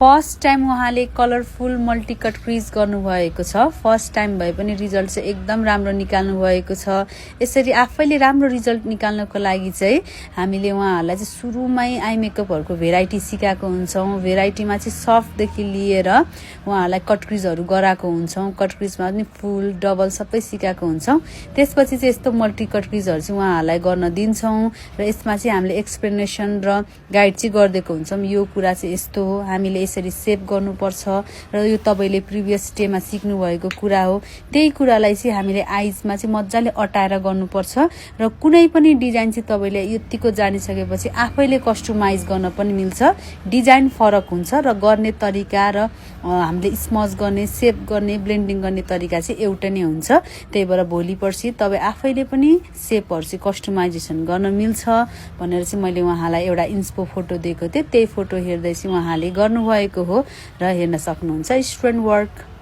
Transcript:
First time उहाँले colourful multi cut crease गर्नुभएको छ। फर्स्ट टाइम भए पनि रिजल्ट चाहिँ एकदम राम्रो निकाल्नु भएको छ। यसरी आफैले राम्रो रिजल्ट निकाल्नको लागि चाहिँ हामीले उहाँहरूलाई चाहिँ सुरुमै आई मेकअपहरूको भेराइटी सिकाएको हुन्छौँ। भेराइटीमा चाहिँ सफ्टदेखि लिएर उहाँहरूलाई कट क्रिजहरू गराएको हुन्छौँ। कट क्रिजमा पनि फुल डबल सबै सिकाएको हुन्छौँ। त्यसपछि चाहिँ यस्तो मल्टी कट क्रिजहरू चाहिँ उहाँहरूलाई गर्न दिन्छौँ र यसमा चाहिँ हामीले एक्सप्लेनेसन र गाइड चाहिँ गरिदिएको हुन्छौँ। यो कुरा चाहिँ यस्तो हो, हामीले यसरी सेभ गर्नुपर्छ र यो तपाईले प्रिभियस डेमा सिक्नु भएको कुरा हो। त्यही कुरालाई चाहिँ हामीले आइजमा चाहिँ मजाले अटाएर गर्नुपर्छ र कुनै पनि डिजाइन चाहिँ तपाईले यतिको जानिसकेपछि आफैले कस्टमाइज गर्न पनि मिल्छ। डिजाइन फरक हुन्छ र गर्ने तरिका र हामीले स्मज गर्ने, सेप गर्ने, ब्लेन्डिङ गर्ने तरिका चाहिँ एउटै नै हुन्छ। त्यही भएर भोलि पर्सि तपाईँ आफैले पनि सेपहरू चाहिँ कस्टमाइजेसन गर्न मिल्छ भनेर चाहिँ मैले उहाँलाई एउटा इन्स्पो फोटो दिएको थिएँ। त्यही फोटो हेर्दै चाहिँ उहाँले गर्नुभएको हो र हेर्न सक्नुहुन्छ स्टुडेन्ट वर्क।